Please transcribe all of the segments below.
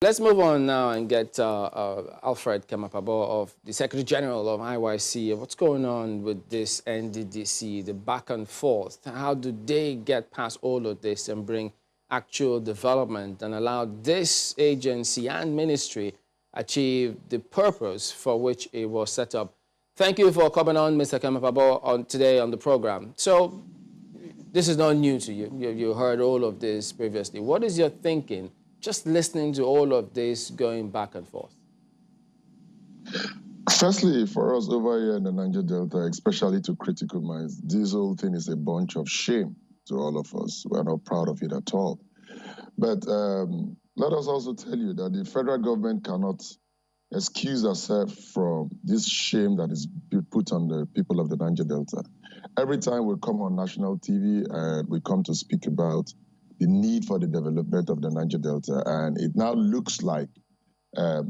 Let's move on now and get Alfred Kemapabo of the Secretary General of IYC. What's going on with this NDDC, the back and forth? How do they get past all of this and bring actual development and allow this agency and ministry achieve the purpose for which it was set up? Thank you for coming on, Mr. Kemapabo, today on the program. So this is not new to you. You heard all of this previously. What is your thinking just listening to all of this going back and forth? Firstly, for us over here in the Niger Delta, especially to critical minds, this whole thing is a bunch of shame to all of us. We're not proud of it at all. But let us also tell you that the federal government cannot excuse herself from this shame that is put on the people of the Niger Delta. Every time we come on national TV and we come to speak about the need for the development of the Niger Delta, and it now looks like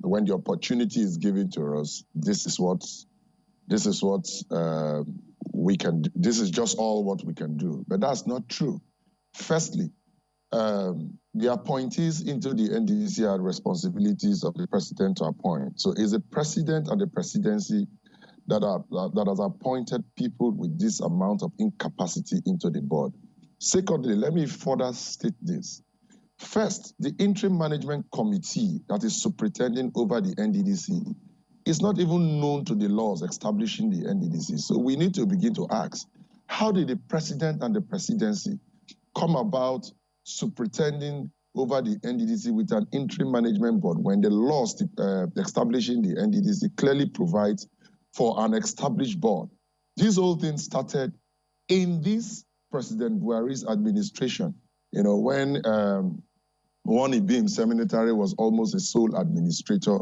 when the opportunity is given to us, this is what we can do. This is just all what we can do. But that's not true. Firstly, the appointees into the NDDC are responsibilities of the president to appoint. So it's the president and the presidency that has appointed people with this amount of incapacity into the board. Secondly, let me further state this. First, the interim management committee that is superintending over the NDDC is not even known to the laws establishing the NDDC. So we need to begin to ask, how did the president and the presidency come about superintending over the NDDC with an interim management board when the laws establishing the NDDC clearly provides for an established board? This whole thing started in this President Buhari's administration, you know, when Wani Ibim Seminary was almost a sole administrator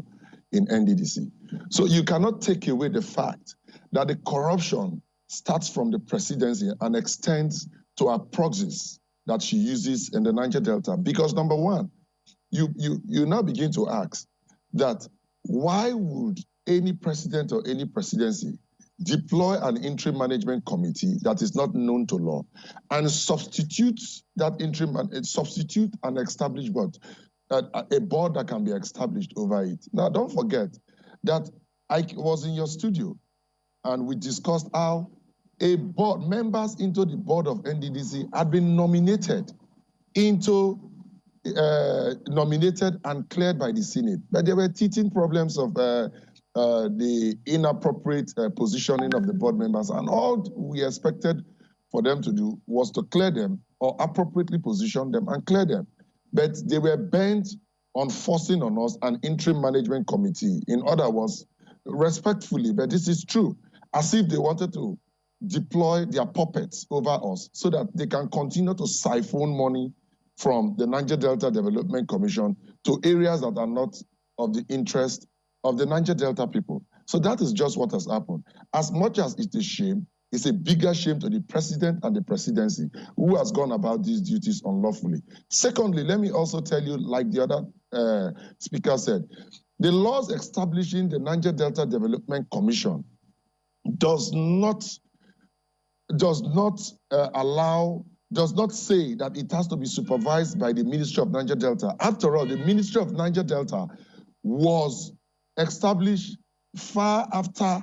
in NDDC. So you cannot take away the fact that the corruption starts from the presidency and extends to her proxies that she uses in the Niger Delta. Because number one, you now begin to ask that why would any president or any presidency deploy an interim management committee that is not known to law and substitute that interim and substitute an established board, a board that can be established over it. Now, don't forget that I was in your studio and we discussed how members into the board of NDDC had been nominated and cleared by the Senate, but there were teething problems of the inappropriate positioning of the board members, and all we expected for them to do was to clear them or appropriately position them and clear them. But they were bent on forcing on us an interim management committee. In other words, respectfully, but this is true, as if they wanted to deploy their puppets over us so that they can continue to siphon money from the Niger Delta Development Commission to areas that are not of the interest of the Niger Delta people. So that is just what has happened. As much as it's a shame, it's a bigger shame to the president and the presidency who has gone about these duties unlawfully. Secondly, let me also tell you, like the other speaker said, the laws establishing the Niger Delta Development Commission does not say that it has to be supervised by the Ministry of Niger Delta. After all, the Ministry of Niger Delta was established far after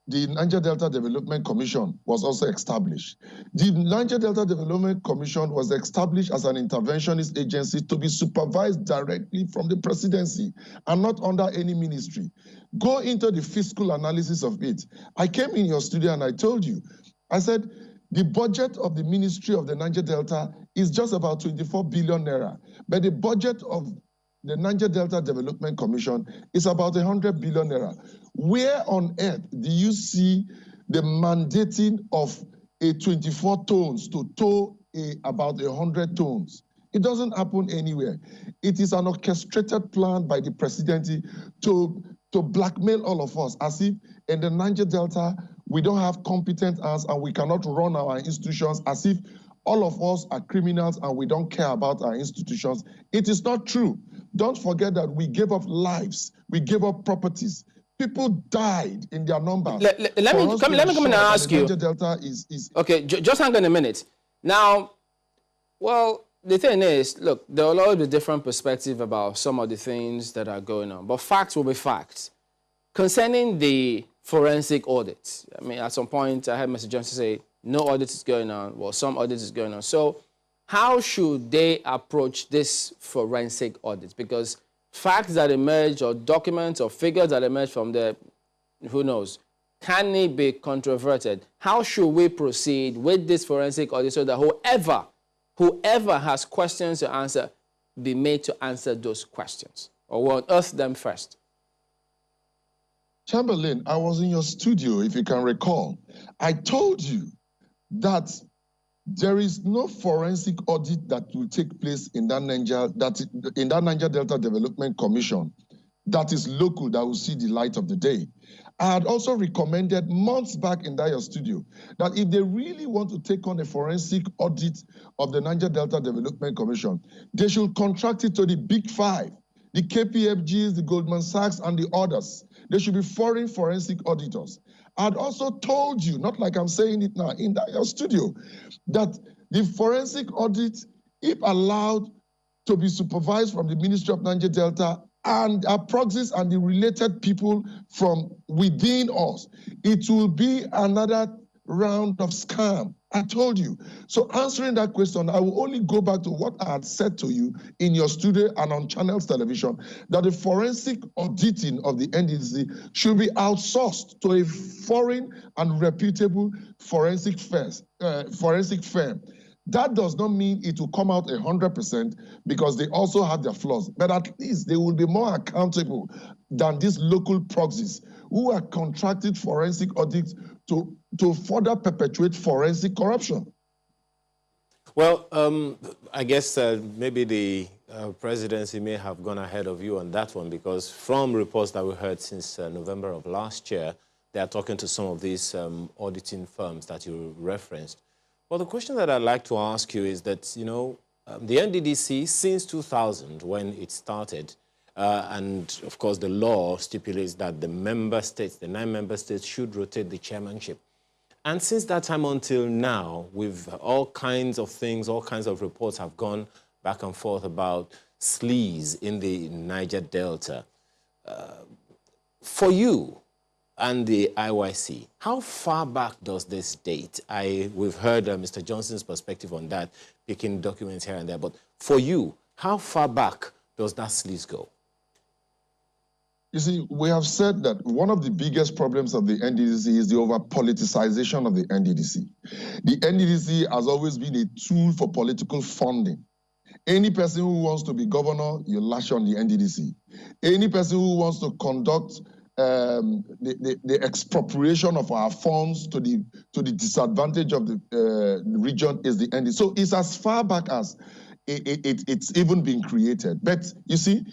the Niger Delta Development Commission was also established. The Niger Delta Development Commission was established as an interventionist agency to be supervised directly from the presidency and not under any ministry. Go into the fiscal analysis of it. I came in your studio and I told you, I said, the budget of the Ministry of the Niger Delta is just about 24 billion naira, but the budget of the Niger Delta Development Commission is about 100 billion naira. Where on earth do you see the mandating of a 24 tons to tow about 100 tons? It doesn't happen anywhere. It is an orchestrated plan by the presidency to blackmail all of us, as if in the Niger Delta we don't have competent hands and we cannot run our institutions, as if all of us are criminals and we don't care about our institutions. It is not true. Don't forget that we gave up lives, we gave up properties. People died in their numbers. Let me come and ask you. Delta is okay, just hang on a minute. Now, well, the thing is, look, there will always be different perspective about some of the things that are going on, but facts will be facts. Concerning the forensic audits, I mean, at some point, I heard Mr. Johnson say, no audit is going on, well, some audit is going on. So how should they approach this forensic audit? Because facts that emerge or documents or figures that emerge from there, who knows, can it be controverted? How should we proceed with this forensic audit so that whoever has questions to answer be made to answer those questions? Or we'll unearth them first. Chamberlain, I was in your studio, if you can recall. I told you that there is no forensic audit that will take place in that Niger Delta Development Commission that is local, that will see the light of the day. I had also recommended months back in that your studio that if they really want to take on a forensic audit of the Niger Delta Development Commission, they should contract it to the Big Five, the KPFGs, the Goldman Sachs, and the others. They should be foreign forensic auditors. I had also told you, not like I'm saying it now, in that your studio, that the forensic audit, if allowed to be supervised from the Ministry of Niger Delta and our proxies and the related people from within us, it will be another round of scam. I told you. So answering that question, I will only go back to what I had said to you in your studio and on Channels Television, that the forensic auditing of the NDDC should be outsourced to a foreign and reputable forensic firm. That does not mean it will come out 100% because they also have their flaws, but at least they will be more accountable than these local proxies who are contracted forensic audits to further perpetuate forensic corruption. Well, I guess maybe the presidency may have gone ahead of you on that one, because from reports that we heard since November of last year, they are talking to some of these auditing firms that you referenced. Well, the question that I'd like to ask you is that, you know, the NDDC, since 2000, when it started, and of course the law stipulates that the member states, the 9 member states, should rotate the chairmanship. And since that time until now, with all kinds of things, all kinds of reports have gone back and forth about sleaze in the Niger Delta. For you and the IYC, how far back does this date? We've heard Mr. Johnson's perspective on that, picking documents here and there, but for you, how far back does that sleaze go? You see, we have said that one of the biggest problems of the NDDC is the over-politicization of the NDDC. The NDDC has always been a tool for political funding. Any person who wants to be governor, you lash on the NDDC. Any person who wants to conduct the expropriation of our funds to the disadvantage of the region is the NDDC. So it's as far back as it's even been created. But you see,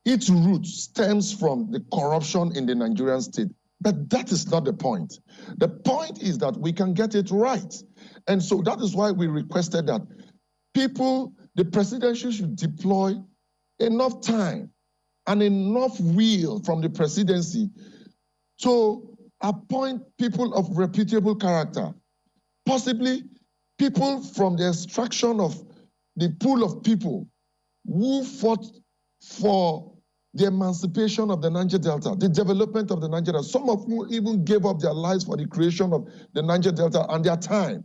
its root stems from the corruption in the Nigerian state. But that is not the point. The point is that we can get it right. And so that is why we requested that the presidency should deploy enough time and enough will from the presidency to appoint people of reputable character, possibly people from the extraction of the pool of people who fought for the emancipation of the Niger Delta, the development of the Niger Delta, some of whom even gave up their lives for the creation of the Niger Delta and their time.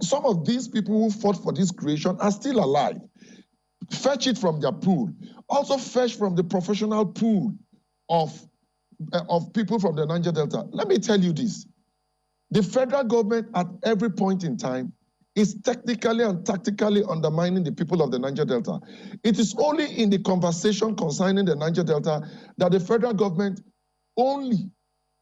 Some of these people who fought for this creation are still alive. Fetch it from their pool. Also fetch from the professional pool of people from the Niger Delta. Let me tell you this. The federal government at every point in time is technically and tactically undermining the people of the Niger Delta. It is only in the conversation concerning the Niger Delta that the federal government only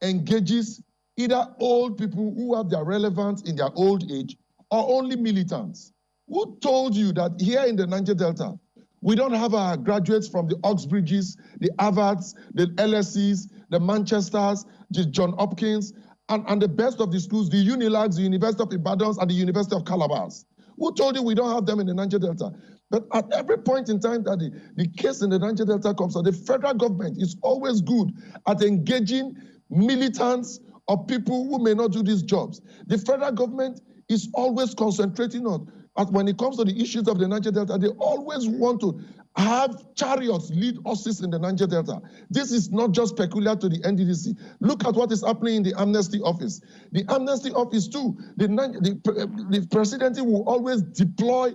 engages either old people who have their relevance in their old age or only militants. Who told you that here in the Niger Delta, we don't have our graduates from the Oxbridges, the Harvards, the LSEs, the Manchesters, the John Hopkins, and the best of the schools, the UNILAGs, the University of Ibadan, and the University of Calabar? Who told you we don't have them in the Niger Delta? But at every point in time that the case in the Niger Delta comes out, the federal government is always good at engaging militants or people who may not do these jobs. The federal government is always concentrating on when it comes to the issues of the Niger Delta, they always want to have chariots lead horses in the Niger Delta. This is not just peculiar to the NDDC. Look at what is happening in the Amnesty Office. The Amnesty Office too, the presidency will always deploy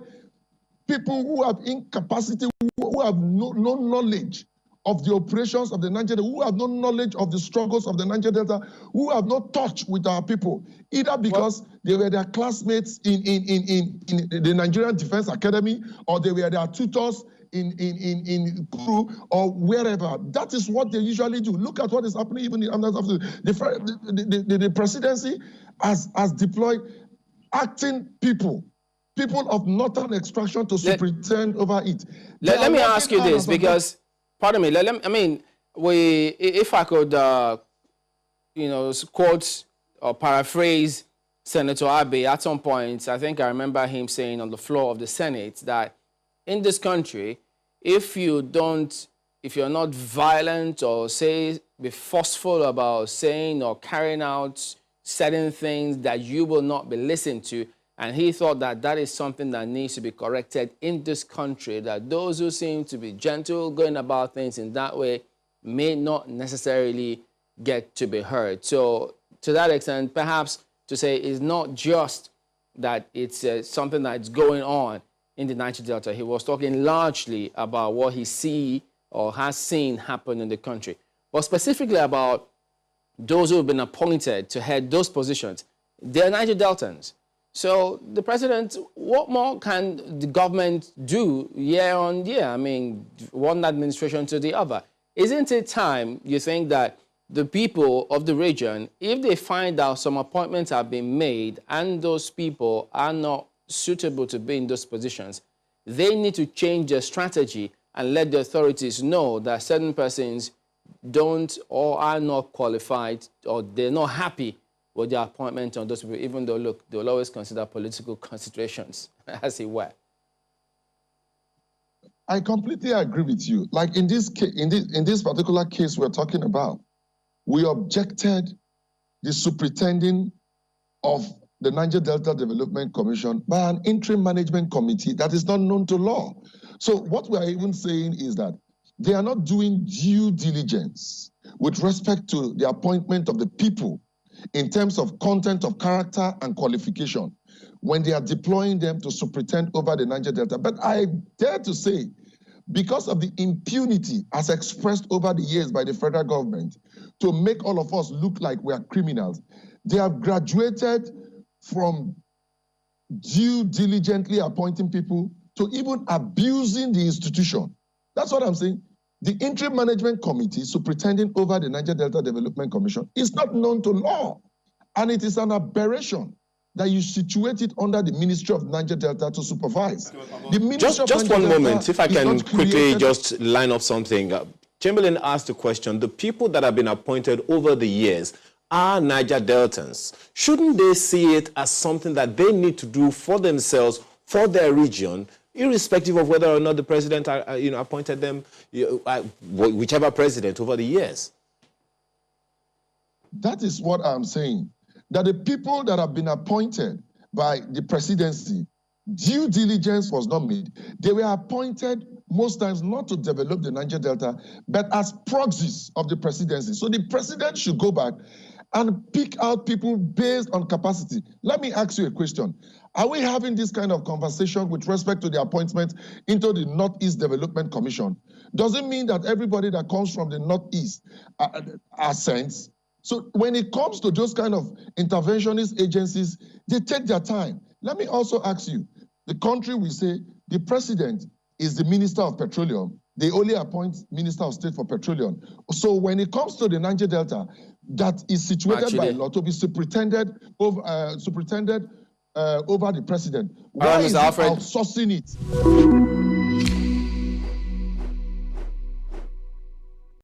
people who have incapacity, who have no knowledge of the operations of the Niger Delta, who have no knowledge of the struggles of the Niger Delta, who have no touch with our people, either because they were their classmates in the Nigerian Defense Academy, or they were their tutors in Kuru or wherever. That is what they usually do. Look at what is happening even in the presidency has deployed acting people of northern extraction to superintend over it. Let me ask you this, because, pardon me, if I could, quote or paraphrase Senator Abe at some point, I think I remember him saying on the floor of the Senate that in this country, if you're not violent or be forceful about saying or carrying out certain things, that you will not be listened to. And he thought that that is something that needs to be corrected in this country, that those who seem to be gentle, going about things in that way, may not necessarily get to be heard. So to that extent, perhaps to say it's not just that it's something that's going on in the Niger Delta. He was talking largely about what he see or has seen happen in the country, but specifically about those who have been appointed to head those positions. They're Niger Deltans. So the president, what more can the government do year on year? I mean, one administration to the other. Isn't it time, you think, that the people of the region, if they find out some appointments have been made and those people are not suitable to be in those positions, they need to change their strategy and let the authorities know that certain persons don't or are not qualified, or they're not happy with their appointment on those people, even though, look, they'll always consider political considerations, as it were. I completely agree with you. Like in this particular case we're talking about, we objected the superintending of the Niger Delta Development Commission by an interim management committee that is not known to law. So what we are even saying is that they are not doing due diligence with respect to the appointment of the people in terms of content of character and qualification when they are deploying them to superintend over the Niger Delta. But I dare to say, because of the impunity as expressed over the years by the federal government to make all of us look like we are criminals, they have graduated from due diligently appointing people to even abusing the institution. That's what I'm saying. The interim management committee superintending over the Niger Delta Development Commission is not known to law, and it is an aberration that you situate it under the Ministry of Niger Delta to supervise. Just one moment, if I can quickly just line up something. Chamberlain asked the question, the people that have been appointed over the years are Niger Deltans. Shouldn't they see it as something that they need to do for themselves, for their region, irrespective of whether or not the president appointed them, whichever president over the years? That is what I'm saying. That the people that have been appointed by the presidency, due diligence was not made. They were appointed most times not to develop the Niger Delta, but as proxies of the presidency. So the president should go back and pick out people based on capacity. Let me ask you a question. Are we having this kind of conversation with respect to the appointment into the Northeast Development Commission? Does it mean that everybody that comes from the Northeast are sent? So when it comes to those kind of interventionist agencies, they take their time. Let me also ask you, the country we say the president is the Minister of Petroleum. They only appoint Minister of State for Petroleum. So when it comes to the Niger Delta, that is situated by law to be superintended over the president. Why is he outsourcing it?